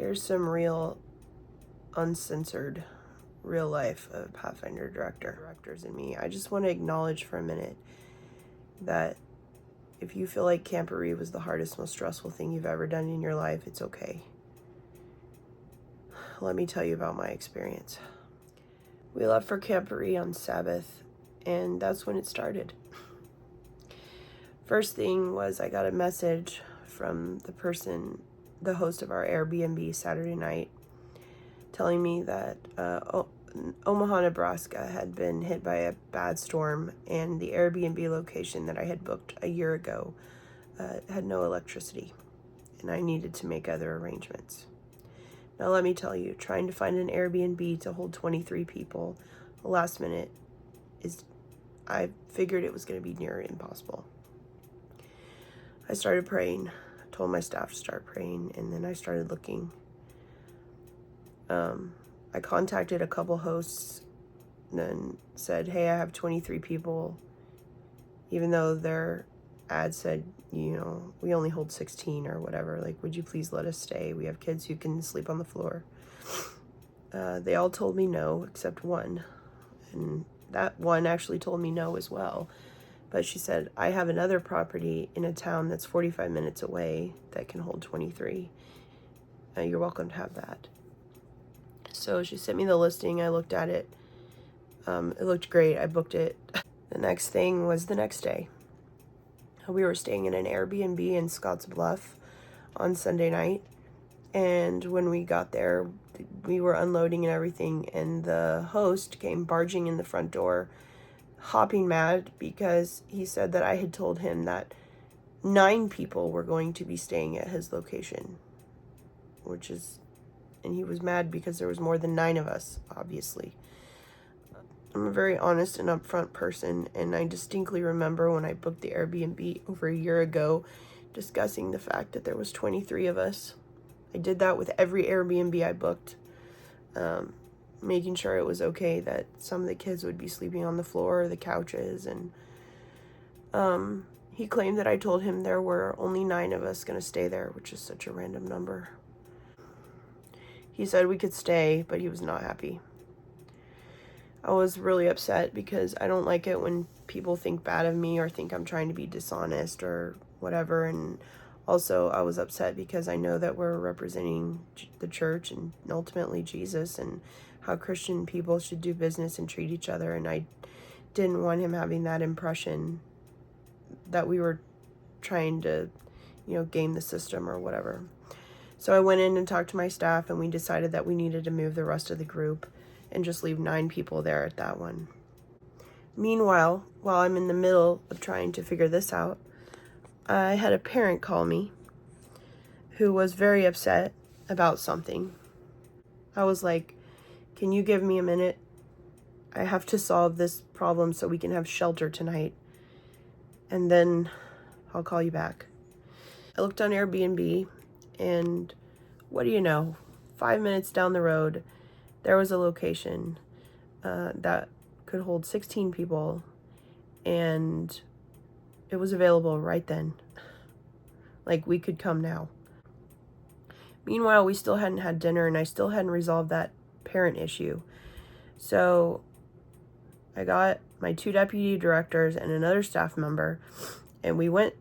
Here's some real, uncensored, real life of Pathfinder directors and me. I just want to acknowledge for a minute that if you feel like Camporee was the hardest, most stressful thing you've ever done in your life, it's okay. Let me tell you about my experience. We left for Camporee on Sabbath, and that's when it started. First thing was I got a message from the host of our Airbnb Saturday night, telling me that Omaha, Nebraska had been hit by a bad storm, and the Airbnb location that I had booked a year ago had no electricity, and I needed to make other arrangements. Now let me tell you, trying to find an Airbnb to hold 23 people last minute I figured it was going to be near impossible. I started praying, told my staff to start praying, and then I started looking. I contacted a couple hosts and said, hey, I have 23 people, even though their ad said, we only hold 16 or whatever. Like, would you please let us stay? We have kids who can sleep on the floor. They all told me no, except one. And that one actually told me no as well. But she said, I have another property in a town that's 45 minutes away that can hold 23. You're welcome to have that. So she sent me the listing. I looked at it. It looked great. I booked it. The next thing was the next day. We were staying in an Airbnb in Scotts Bluff on Sunday night. And when we got there, we were unloading and everything. And the host came barging in the front door, hopping mad because he said that I had told him that 9 people were going to be staying at his location, and he was mad because there was more than 9 of us, obviously. I'm a very honest and upfront person, and I distinctly remember when I booked the Airbnb over a year ago, discussing the fact that there was 23 of us. I did that with every Airbnb I booked, making sure it was okay that some of the kids would be sleeping on the floor or the couches. And he claimed that I told him there were only 9 of us going to stay there, which is such a random number. He said we could stay, but he was not happy. I was really upset because I don't like it when people think bad of me or think I'm trying to be dishonest or whatever. And also I was upset because I know that we're representing the church and ultimately Jesus and how Christian people should do business and treat each other. And I didn't want him having that impression that we were trying to, game the system or whatever. So I went in and talked to my staff, and we decided that we needed to move the rest of the group and just leave 9 people there at that one. Meanwhile, while I'm in the middle of trying to figure this out, I had a parent call me who was very upset about something. I was like, can you give me a minute? I have to solve this problem so we can have shelter tonight, and then I'll call you back. I looked on Airbnb, and what do you know? 5 minutes down the road, there was a location that could hold 16 people, and it was available right then. Like, we could come now. Meanwhile, we still hadn't had dinner, and I still hadn't resolved that parent issue. So I got my 2 deputy directors and another staff member, and we went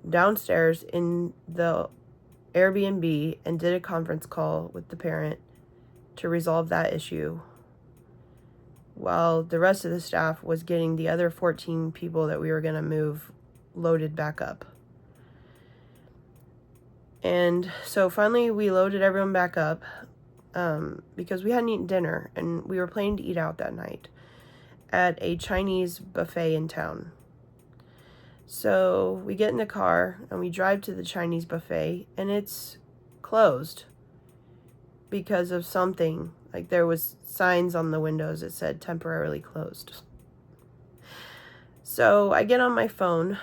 downstairs in the Airbnb and did a conference call with the parent to resolve that issue, while the rest of the staff was getting the other 14 people that we were going to move loaded back up. And so finally we loaded everyone back up because we hadn't eaten dinner, and we were planning to eat out that night at a Chinese buffet in town. So we get in the car and we drive to the Chinese buffet, and it's closed because of something. Like, there was signs on the windows that said temporarily closed. So I get on my phone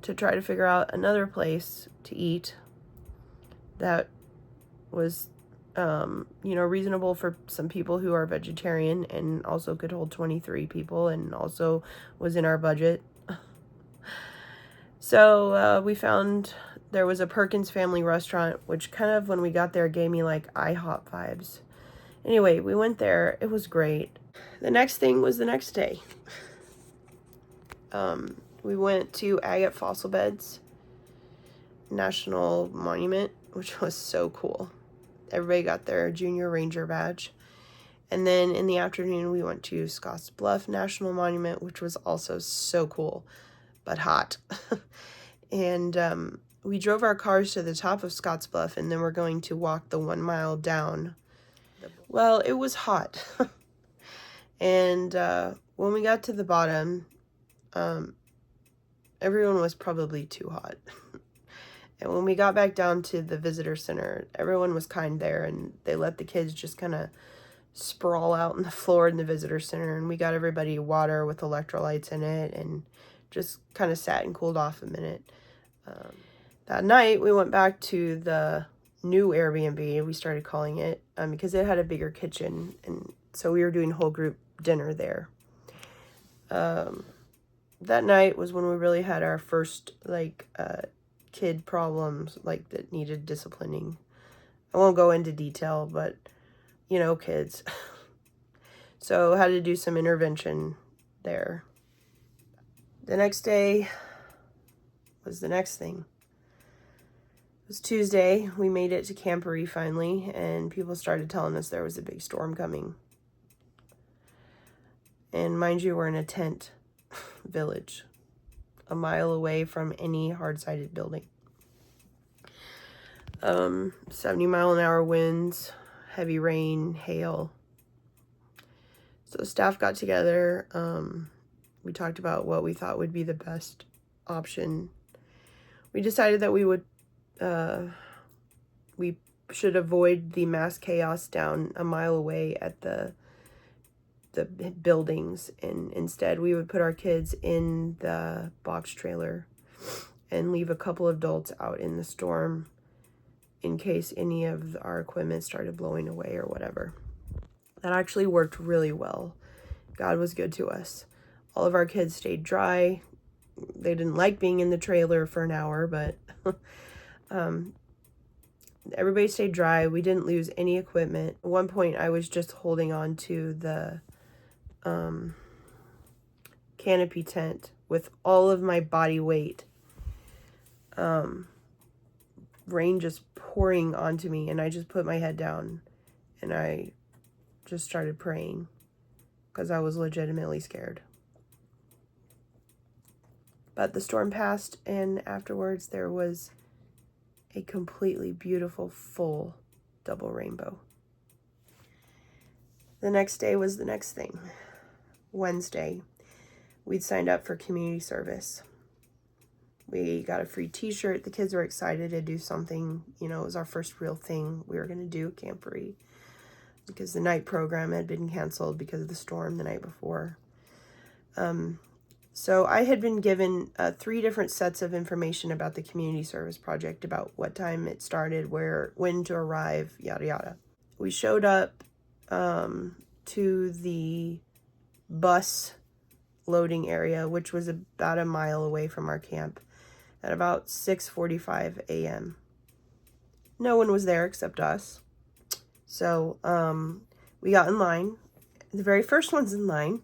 to try to figure out another place to eat that was, reasonable for some people who are vegetarian and also could hold 23 people and also was in our budget. So we found there was a Perkins family restaurant, which kind of, when we got there, gave me like IHOP vibes. Anyway, we went there. It was great. The next thing was the next day. We went to Agate Fossil Beds National Monument, which was so cool. Everybody got their Junior Ranger badge. And then in the afternoon, we went to Scotts Bluff National Monument, which was also so cool, but hot. And we drove our cars to the top of Scotts Bluff, and then we're going to walk the 1 mile down. Well, it was hot. And when we got to the bottom, everyone was probably too hot. And when we got back down to the visitor center, everyone was kind there, and they let the kids just kind of sprawl out on the floor in the visitor center, and we got everybody water with electrolytes in it and just kind of sat and cooled off a minute. That night, we went back to the new Airbnb, we started calling it, because it had a bigger kitchen, and so we were doing whole group dinner there. That night was when we really had our first, like, kid problems, like, that needed disciplining. I won't go into detail, but, you know, kids. So had to do some intervention there. The next day was the next thing. It was Tuesday. We made it to Camporee finally, and people started telling us there was a big storm coming. And mind you, we're in a tent village, a mile away from any hard-sided building. 70-mile-an-hour winds, heavy rain, hail. So staff got together. We talked about what we thought would be the best option. We decided that we should avoid the mass chaos down a mile away at the buildings, and instead we would put our kids in the box trailer and leave a couple of adults out in the storm in case any of our equipment started blowing away or whatever. That actually worked really well. God was good to us. All of our kids stayed dry. They didn't like being in the trailer for an hour, but everybody stayed dry. We didn't lose any equipment. At one point, I was just holding on to the canopy tent with all of my body weight. Rain just pouring onto me, and I just put my head down and I just started praying because I was legitimately scared. But the storm passed, and afterwards there was a completely beautiful, full double rainbow. The next day was the next thing. Wednesday, we'd signed up for community service. We got a free t-shirt. The kids were excited to do something. You know, it was our first real thing we were going to do at Camporee, because the night program had been canceled because of the storm the night before. So I had been given 3 different sets of information about the community service project, about what time it started, when to arrive, yada yada. We showed up to the bus loading area, which was about a mile away from our camp, at about 6:45 a.m. No one was there except us. So we got in line. The very first one's in line.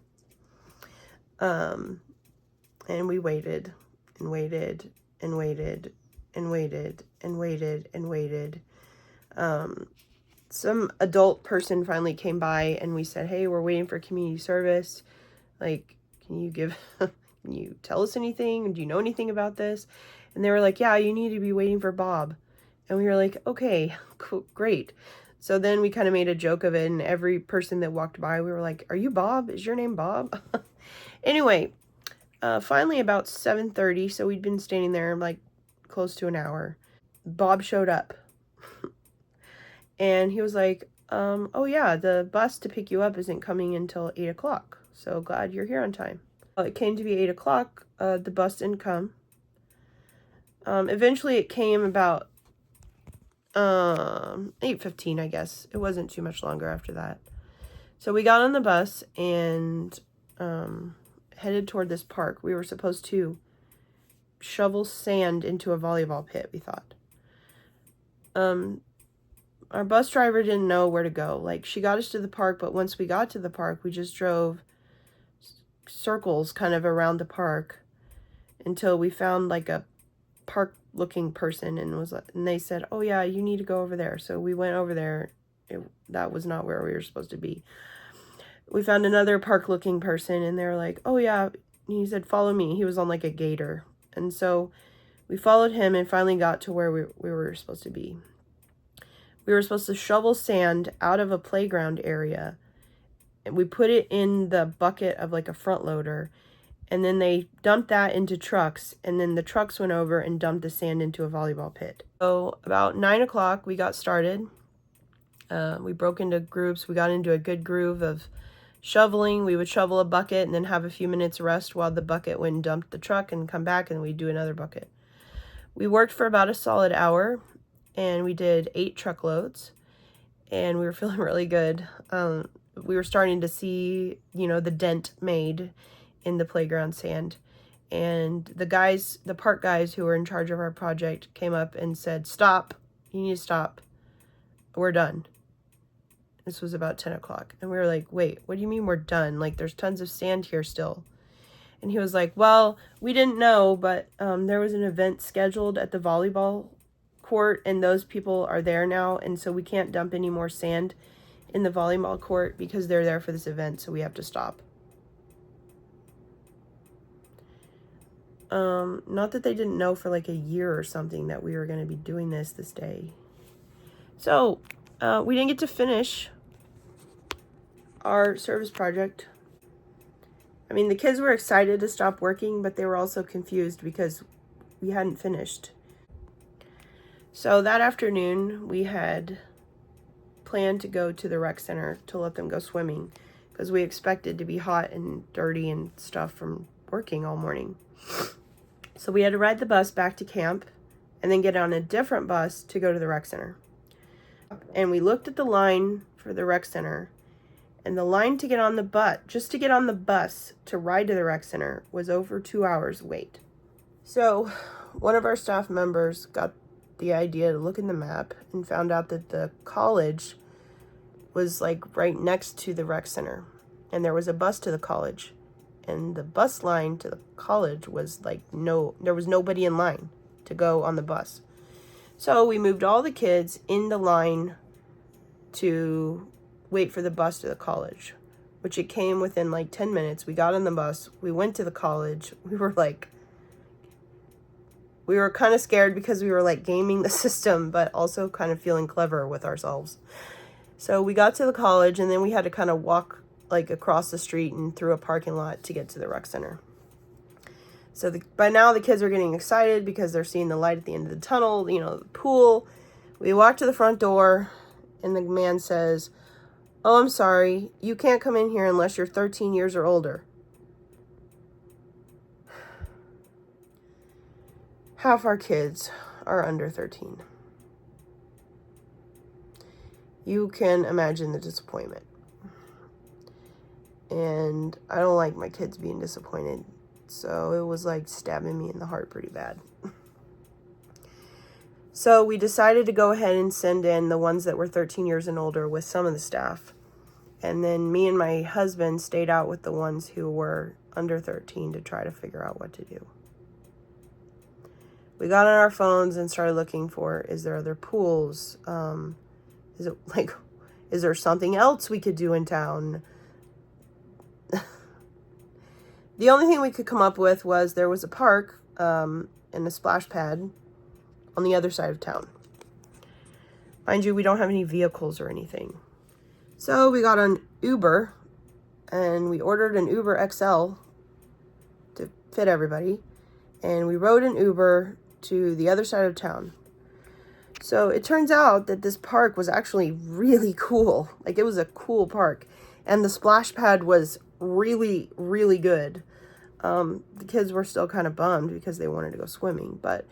And we waited and waited and waited and waited and waited and waited. Some adult person finally came by, and we said, "Hey, we're waiting for community service. Like, can you tell us anything? Do you know anything about this?" And they were like, "Yeah, you need to be waiting for Bob." And we were like, "Okay, cool, great." So then we kind of made a joke of it, and every person that walked by, we were like, "Are you Bob? Is your name Bob?" Anyway, finally about 7:30, so we'd been standing there like close to an hour. Bob showed up. And he was like, "Oh yeah, the bus to pick you up isn't coming until 8 o'clock. So glad you're here on time." It came to be 8 o'clock. The bus didn't come. Eventually it came about 8:15, I guess. It wasn't too much longer after that. So we got on the bus and headed toward this park. We were supposed to shovel sand into a volleyball pit, we thought. Our bus driver didn't know where to go. Like, she got us to the park, but once we got to the park, we just drove circles kind of around the park until we found like a park looking person, and they said, oh yeah, you need to go over there. So we went over there. That was not where we were supposed to be. We found another park looking person, and they were like, oh yeah, he said, follow me. He was on like a gator. And so we followed him and finally got to where we were supposed to be. We were supposed to shovel sand out of a playground area, and we put it in the bucket of like a front loader, and then they dumped that into trucks, and then the trucks went over and dumped the sand into a volleyball pit. So about 9 o'clock, we got started. We broke into groups. We got into a good groove of shoveling. We would shovel a bucket and then have a few minutes rest while the bucket went and dumped the truck, and come back and we'd do another bucket. We worked for about a solid hour, and we did 8 truckloads, and we were feeling really good. We were starting to see, the dent made in the playground sand. And the park guys who were in charge of our project came up and said, stop, you need to stop. We're done. This was about 10 o'clock. And we were like, wait, what do you mean we're done? Like, there's tons of sand here still. And he was like, well, we didn't know, but there was an event scheduled at the volleyball court, and those people are there now, and so we can't dump any more sand in the volleyball court because they're there for this event, so we have to stop. Not that they didn't know for like a year or something that we were going to be doing this day. So we didn't get to finish our service project. I mean, the kids were excited to stop working, but they were also confused because we hadn't finished. So that afternoon, we had planned to go to the rec center to let them go swimming because we expected to be hot and dirty and stuff from working all morning. So we had to ride the bus back to camp and then get on a different bus to go to the rec center. And we looked at the line for the rec center, and the line to get on the bus, just to get on the bus to ride to the rec center, was over 2 hours wait. So one of our staff members got the idea to look in the map and found out that the college was like right next to the rec center, and there was a bus to the college, and the bus line to the college was like there was nobody in line to go on the bus. So we moved all the kids in the line to wait for the bus to the college, which it came within like 10 minutes. We got on the bus, we went to the college. We were kind of scared because we were like gaming the system, but also kind of feeling clever with ourselves. So we got to the college, and then we had to kind of walk like across the street and through a parking lot to get to the rec center. So by now the kids are getting excited because they're seeing the light at the end of the tunnel, the pool. We walk to the front door, and the man says, oh, I'm sorry, you can't come in here unless you're 13 years or older. Half our kids are under 13. You can imagine the disappointment. And I don't like my kids being disappointed, so it was like stabbing me in the heart pretty bad. So we decided to go ahead and send in the ones that were 13 years and older with some of the staff. And then me and my husband stayed out with the ones who were under 13 to try to figure out what to do. We got on our phones and started looking for, is there other pools? Is there something else we could do in town? The only thing we could come up with was there was a park and a splash pad on the other side of town. Mind you, we don't have any vehicles or anything. So we got on Uber, and we ordered an Uber XL to fit everybody. And we rode an Uber to the other side of town. So it turns out that this park was actually really cool. Like, it was a cool park. And the splash pad was really, really good. The kids were still kind of bummed because they wanted to go swimming. But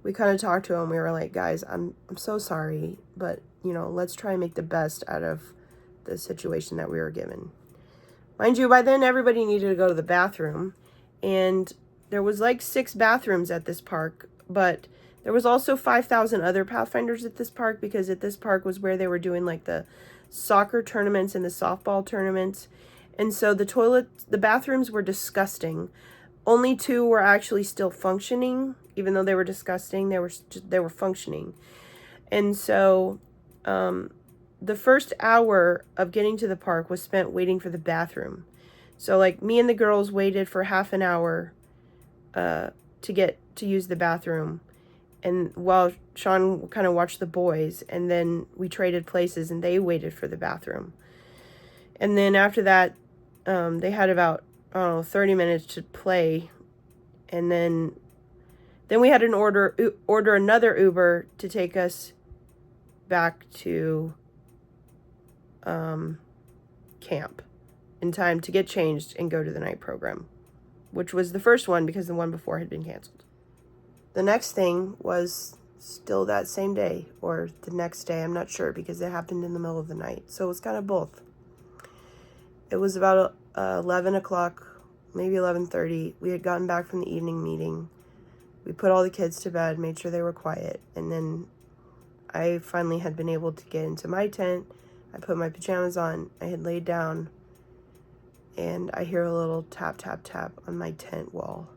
we kind of talked to them. We were like, guys, I'm so sorry. But, let's try and make the best out of the situation that we were given. Mind you, by then everybody needed to go to the bathroom. And there was like 6 bathrooms at this park, but there was also 5,000 other Pathfinders at this park, because at this park was where they were doing like the soccer tournaments and the softball tournaments. And so the bathrooms were disgusting. Only 2 were actually still functioning, even though they were disgusting. They were functioning. And so the first hour of getting to the park was spent waiting for the bathroom. So like me and the girls waited for half an hour to get to use the bathroom, and while Sean kind of watched the boys, and then we traded places and they waited for the bathroom. And then after that, they had about, I don't know, 30 minutes to play, and then we had an order another Uber to take us back to camp in time to get changed and go to the night program, which was the first one because the one before had been canceled. The next thing was still that same day, or the next day, I'm not sure, because it happened in the middle of the night. So it was kind of both. It was about 11 o'clock, maybe 11:30. We had gotten back from the evening meeting. We put all the kids to bed, made sure they were quiet, and then I finally had been able to get into my tent. I put my pajamas on. I had laid down, and I hear a little tap, tap, tap on my tent wall.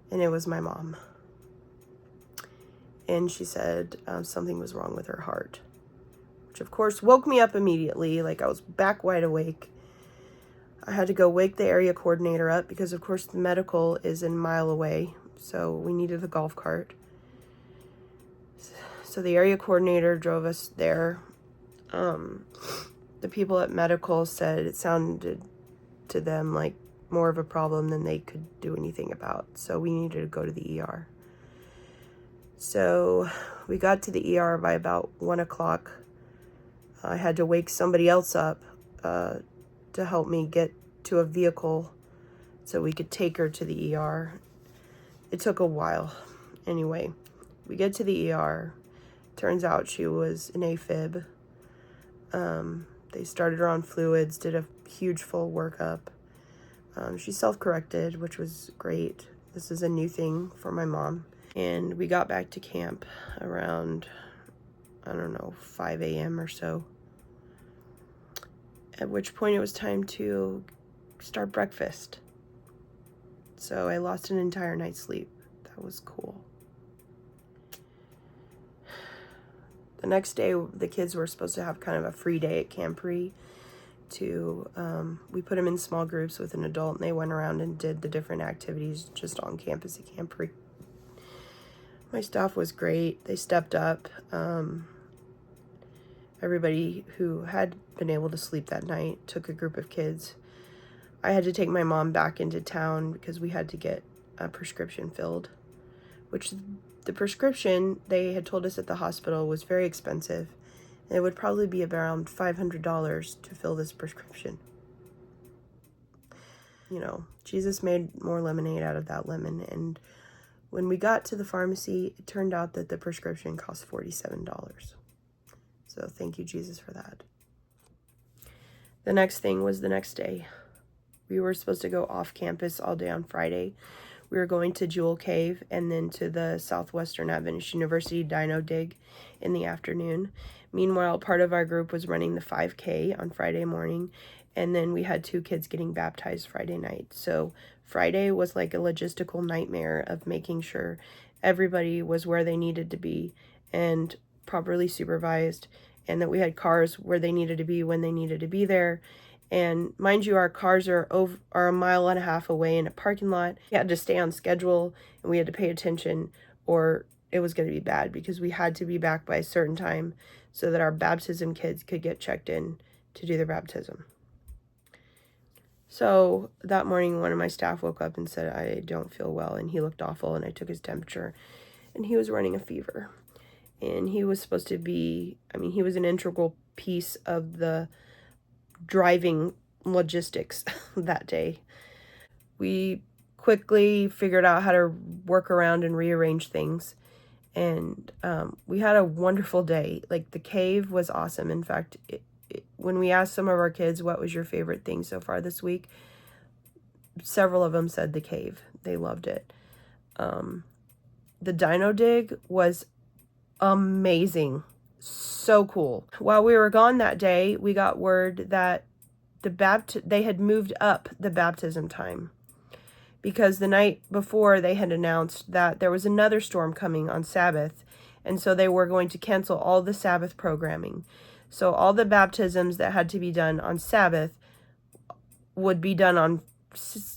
And it was my mom. And she said something was wrong with her heart, which of course woke me up immediately. Like, I was back wide awake. I had to go wake the area coordinator up because of course the medical is a mile away. So we needed a golf cart. So the area coordinator drove us there. The people at medical said it sounded to them like more of a problem than they could do anything about. So we needed to go to the ER. So we got to the ER by about 1 o'clock. I had to wake somebody else up to help me get to a vehicle so we could take her to the ER. It took a while. Anyway, we get to the ER. Turns out she was an AFib. They started her on fluids, did a huge full workup. She self-corrected, which was great. This is a new thing for my mom. And we got back to camp around, I don't know, 5 a.m. or so. At which point it was time to start breakfast. So I lost an entire night's sleep. That was cool. The next day, the kids were supposed to have kind of a free day at Camporee. We put them in small groups with an adult, and they went around and did the different activities just on campus at Camporee. My staff was great. They stepped up. Everybody who had been able to sleep that night took a group of kids. I had to take my mom back into town because we had to get a prescription filled, which the prescription they had told us at the hospital was very expensive. And it would probably be around $500 to fill this prescription. You know, Jesus made more lemonade out of that lemon. And when we got to the pharmacy, it turned out that the prescription cost $47. So thank you, Jesus, for that. The next thing was the next day. We were supposed to go off campus all day on Friday. We were going to Jewel Cave and then to the Southwestern Adventist University Dino Dig in the afternoon. Meanwhile, part of our group was running the 5K on Friday morning, and then we had 2 kids getting baptized Friday night. So Friday was like a logistical nightmare of making sure everybody was where they needed to be and properly supervised, and that we had cars where they needed to be when they needed to be there. And mind you, our cars are a mile and a half away in a parking lot. We had to stay on schedule, and we had to pay attention, or it was going to be bad, because we had to be back by a certain time so that our baptism kids could get checked in to do their baptism. So that morning, one of my staff woke up and said, I don't feel well, and he looked awful, and I took his temperature, and he was running a fever. And he was supposed to be, he was an integral piece of the driving logistics that day. We quickly figured out how to work around and rearrange things, and we had a wonderful day. Like, the cave was awesome. In fact, when we asked some of our kids what was your favorite thing so far this week, several of them said the cave. They loved it. The Dino Dig was amazing. So cool. While we were gone that day, we got word that they had moved up the baptism time, because the night before they had announced that there was another storm coming on Sabbath, and so they were going to cancel all the Sabbath programming. So all the baptisms that had to be done on Sabbath would be done on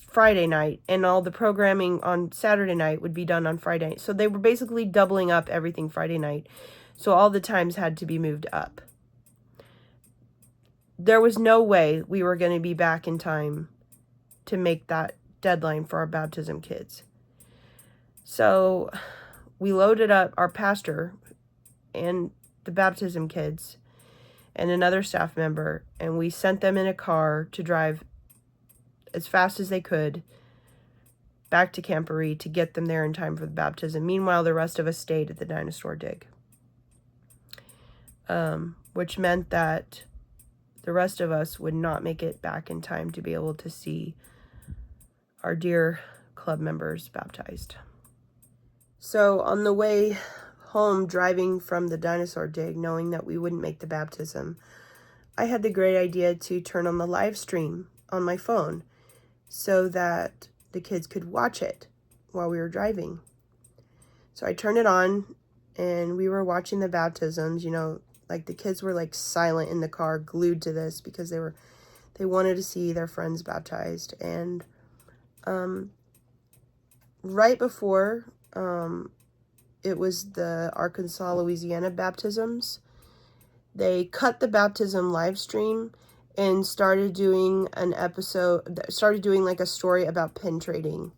Friday night, and all the programming on Saturday night would be done on Friday night. So they were basically doubling up everything Friday night. So all the times had to be moved up. There was no way we were going to be back in time to make that deadline for our baptism kids. So we loaded up our pastor and the baptism kids and another staff member, and we sent them in a car to drive as fast as they could back to Camporee to get them there in time for the baptism. Meanwhile, the rest of us stayed at the Dinosaur Dig, which meant that the rest of us would not make it back in time to be able to see our dear club members baptized. So on the way home, driving from the Dinosaur Dig, knowing that we wouldn't make the baptism, I had the great idea to turn on the live stream on my phone so that the kids could watch it while we were driving. So I turned it on, and we were watching the baptisms. Like, the kids were like silent in the car, glued to this, because they wanted to see their friends baptized. And right before it was the Arkansas, Louisiana baptisms, they cut the baptism live stream and started doing like a story about pin trading,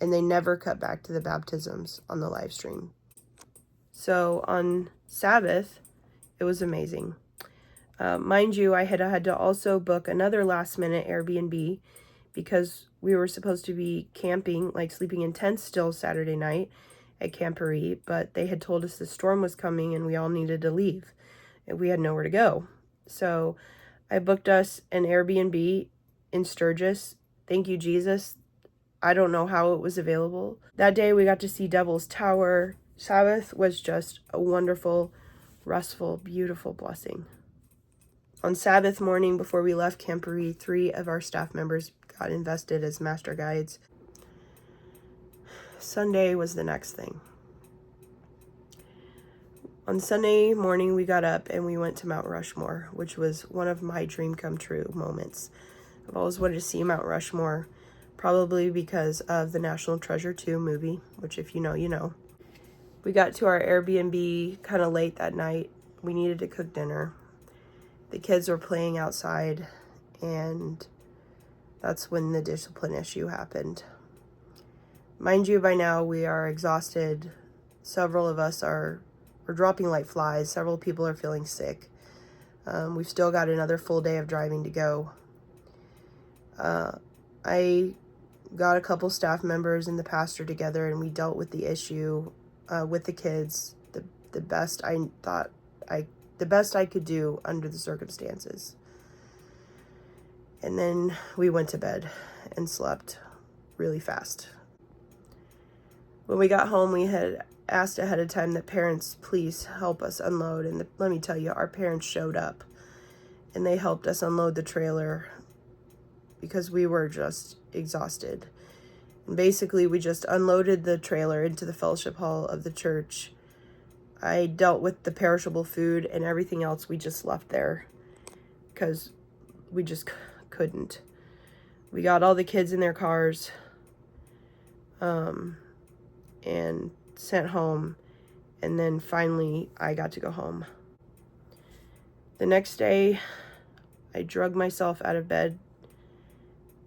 and they never cut back to the baptisms on the live stream. So on Sabbath, it was amazing. Mind you, I had to also book another last-minute Airbnb, because we were supposed to be camping, like sleeping in tents still Saturday night at Camporee, but they had told us the storm was coming and we all needed to leave. And we had nowhere to go. So I booked us an Airbnb in Sturgis. Thank you, Jesus. I don't know how it was available. That day we got to see Devil's Tower. Sabbath was just a wonderful, restful, beautiful blessing. On Sabbath morning, before we left Camporee, 3 of our staff members got invested as master guides. Sunday was the next thing. On Sunday morning, we got up and we went to Mount Rushmore, which was one of my dream come true moments. I've always wanted to see Mount Rushmore, probably because of the National Treasure 2 movie, which if you know, you know. We got to our Airbnb kind of late that night. We needed to cook dinner. The kids were playing outside, and that's when the discipline issue happened. Mind you, by now we are exhausted. Several of us are dropping like flies. Several people are feeling sick. We've still got another full day of driving to go. I got a couple staff members and the pastor together, and we dealt with the issue with the kids the best I could do under the circumstances. And then we went to bed and slept really fast. When we got home, we had asked ahead of time that parents please help us unload, and let me tell you, our parents showed up and they helped us unload the trailer because we were just exhausted. And basically, we just unloaded the trailer into the fellowship hall of the church. I dealt with the perishable food, and everything else we just left there because we just couldn't. We got all the kids in their cars and sent home, and then finally I got to go home. The next day, I drugged myself out of bed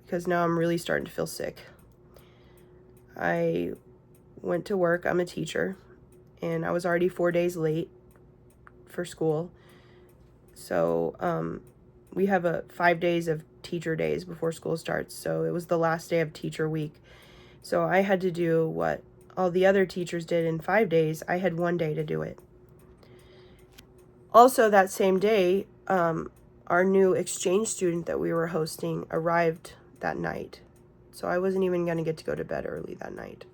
because now I'm really starting to feel sick. I went to work. I'm a teacher, and I was already 4 days late for school. So we have 5 days of teacher days before school starts. So it was the last day of teacher week. So I had to do what all the other teachers did in 5 days. I had 1 day to do it. Also, that same day, our new exchange student that we were hosting arrived that night. So I wasn't even going to get to go to bed early that night.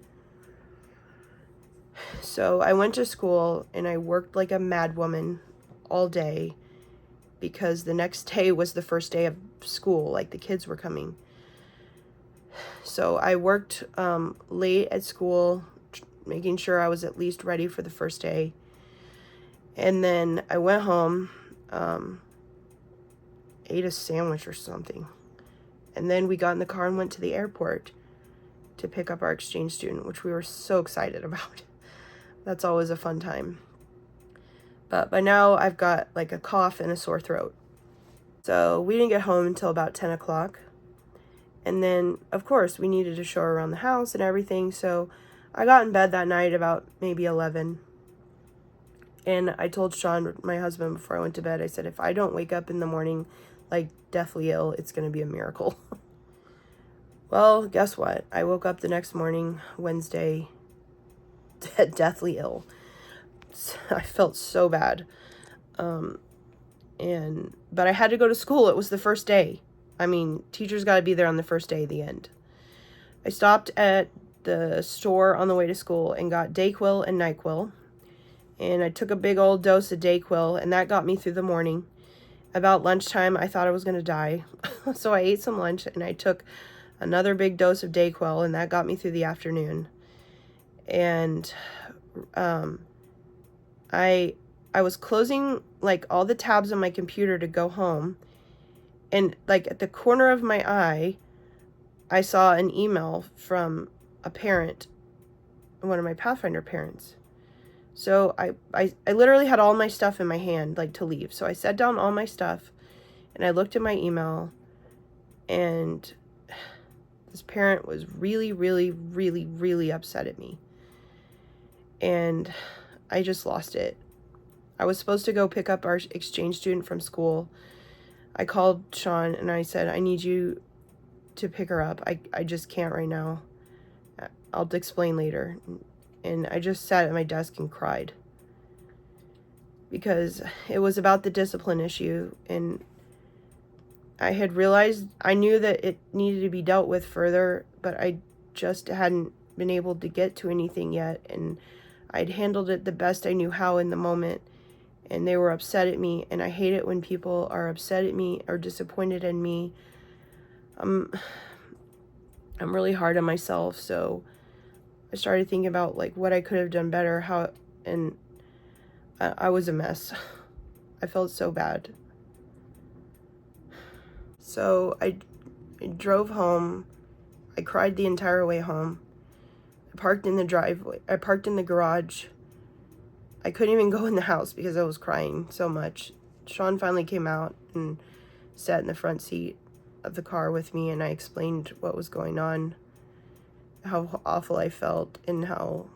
So I went to school and I worked like a madwoman all day because the next day was the first day of school, like the kids were coming. So I worked late at school, making sure I was at least ready for the first day. And then I went home, ate a sandwich or something. And then we got in the car and went to the airport to pick up our exchange student, which we were so excited about. That's always a fun time. But by now I've got like a cough and a sore throat. So we didn't get home until about 10 o'clock. And then, of course, we needed to show her around the house and everything. So I got in bed that night about maybe 11. And I told Sean, my husband, before I went to bed, I said, if I don't wake up in the morning like deathly ill, it's going to be a miracle. Well, guess what? I woke up the next morning, Wednesday, deathly ill. I felt so bad. But I had to go to school. It was the first day. I mean, teachers got to be there on the first day of the end. I stopped at the store on the way to school and got Dayquil and NyQuil. And I took a big old dose of Dayquil, and that got me through the morning. About lunchtime, I thought I was going to die. So I ate some lunch, and I took another big dose of Dayquil, and that got me through the afternoon. And I was closing like all the tabs on my computer to go home, and like at the corner of my eye, I saw an email from a parent, one of my Pathfinder parents. So I literally had all my stuff in my hand, like to leave. So I set down all my stuff and I looked at my email, and this parent was really, really, really, really upset at me. And I just lost it. I was supposed to go pick up our exchange student from school. I called Sean and I said, I need you to pick her up. I just can't right now. I'll explain later. And I just sat at my desk and cried. Because it was about the discipline issue. And I had realized, I knew that it needed to be dealt with further, but I just hadn't been able to get to anything yet. And I'd handled it the best I knew how in the moment. And they were upset at me. And I hate it when people are upset at me or disappointed in me. I'm really hard on myself, so I started thinking about like what I could have done better, and I was a mess. I felt so bad. So I drove home. I cried the entire way home. I parked in the driveway. I parked in the garage. I couldn't even go in the house because I was crying so much. Sean finally came out and sat in the front seat of the car with me, and I explained what was going on, how awful I felt, and how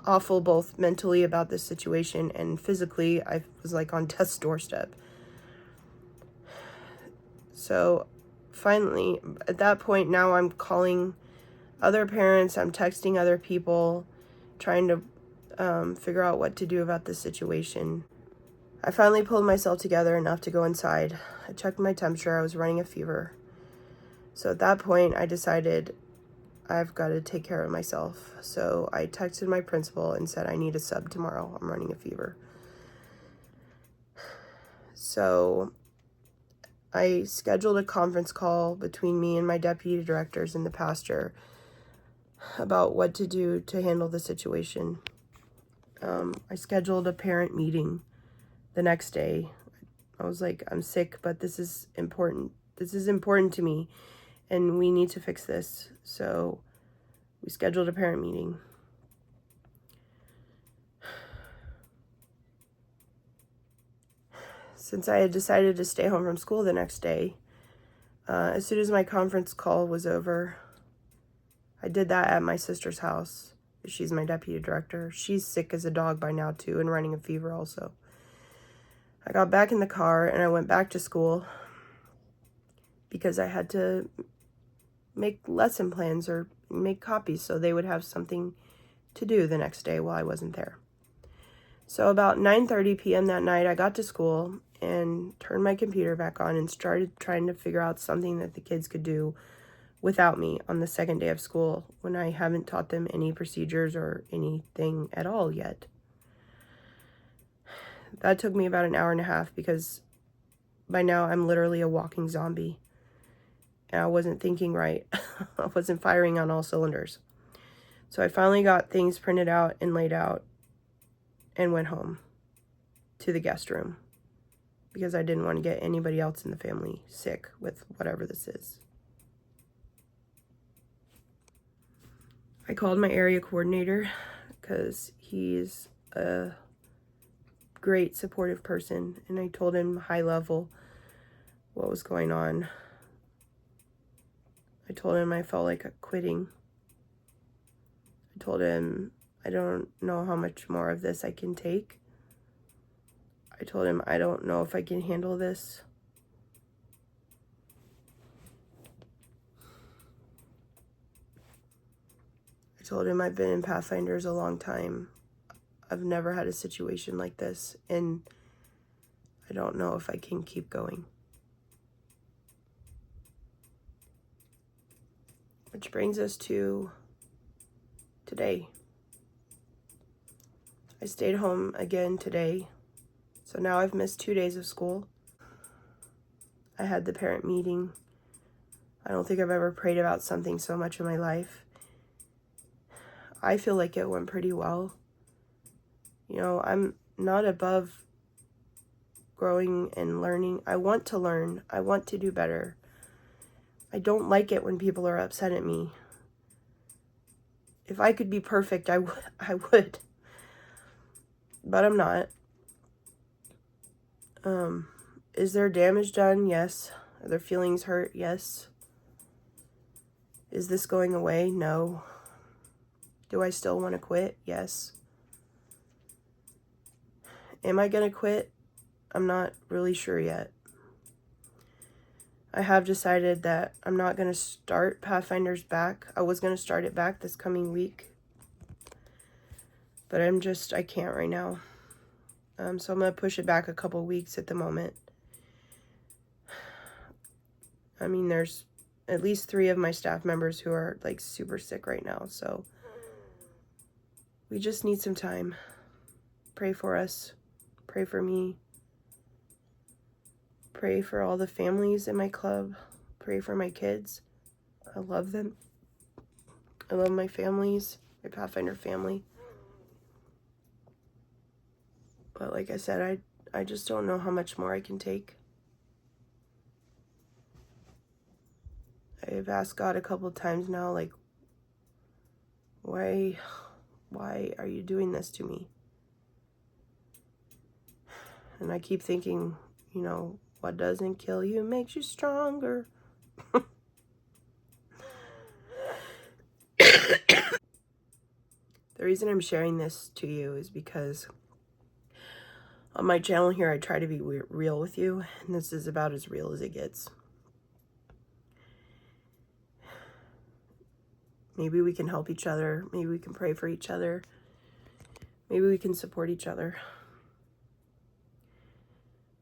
awful both mentally about this situation and physically. I was like on death's doorstep. So finally, at that point, now I'm calling other parents, I'm texting other people, trying to figure out what to do about this situation. I finally pulled myself together enough to go inside. I checked my temperature. I was running a fever. So at that point, I decided I've got to take care of myself. So I texted my principal and said, I need a sub tomorrow. I'm running a fever. So I scheduled a conference call between me and my deputy directors in the pasture about what to do to handle the situation. I scheduled a parent meeting the next day. I was like, I'm sick, but this is important. This is important to me, and we need to fix this. So we scheduled a parent meeting. Since I had decided to stay home from school the next day, as soon as my conference call was over, I did that at my sister's house. She's my deputy director. She's sick as a dog by now too, and running a fever also. I got back in the car and I went back to school because I had to make lesson plans or make copies so they would have something to do the next day while I wasn't there. So about 9:30 p.m. that night, I got to school and turned my computer back on and started trying to figure out something that the kids could do without me on the second day of school when I haven't taught them any procedures or anything at all yet. That took me about an hour and a half because by now I'm literally a walking zombie. And I wasn't thinking right. I wasn't firing on all cylinders. So I finally got things printed out and laid out and went home to the guest room because I didn't want to get anybody else in the family sick with whatever this is. I called my area coordinator because he's a great supportive person, and I told him high level what was going on. I told him I felt like quitting. I told him I don't know how much more of this I can take. I told him I don't know if I can handle this. I told him I've been in Pathfinders a long time. I've never had a situation like this, and I don't know if I can keep going. Which brings us to today. I stayed home again today, so now I've missed 2 days of school. I had the parent meeting. I don't think I've ever prayed about something so much in my life. I feel like it went pretty well. You know, I'm not above growing and learning. I want to learn. I want to do better. I don't like it when people are upset at me. If I could be perfect, I would. But I'm not. Is there damage done? Yes. Are their feelings hurt? Yes. Is this going away? No. Do I still want to quit? Yes. Am I going to quit? I'm not really sure yet. I have decided that I'm not going to start Pathfinders back. I was going to start it back this coming week. But I can't right now. So I'm going to push it back a couple weeks at the moment. I mean, there's at least 3 of my staff members who are like super sick right now. So we just need some time. Pray for us. Pray for me. Pray for all the families in my club. Pray for my kids. I love them. I love my families, my Pathfinder family. But like I said, I just don't know how much more I can take. I've asked God a couple of times now, like, why are you doing this to me? And I keep thinking, you know, what doesn't kill you makes you stronger. The reason I'm sharing this to you is because on my channel here, I try to be real with you, and this is about as real as it gets. Maybe we can help each other. Maybe we can pray for each other. Maybe we can support each other.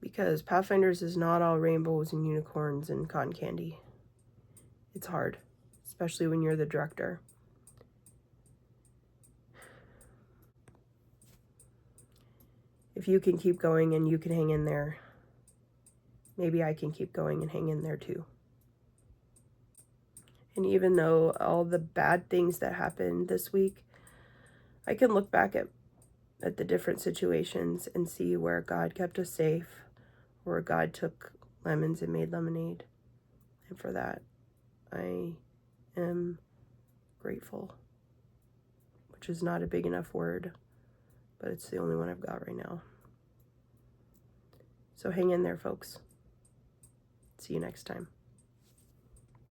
Because Pathfinders is not all rainbows and unicorns and cotton candy. It's hard, especially when you're the director. If you can keep going and you can hang in there, maybe I can keep going and hang in there too. And even though all the bad things that happened this week, I can look back at the different situations and see where God kept us safe, where God took lemons and made lemonade. And for that, I am grateful, which is not a big enough word, but it's the only one I've got right now. So hang in there, folks. See you next time.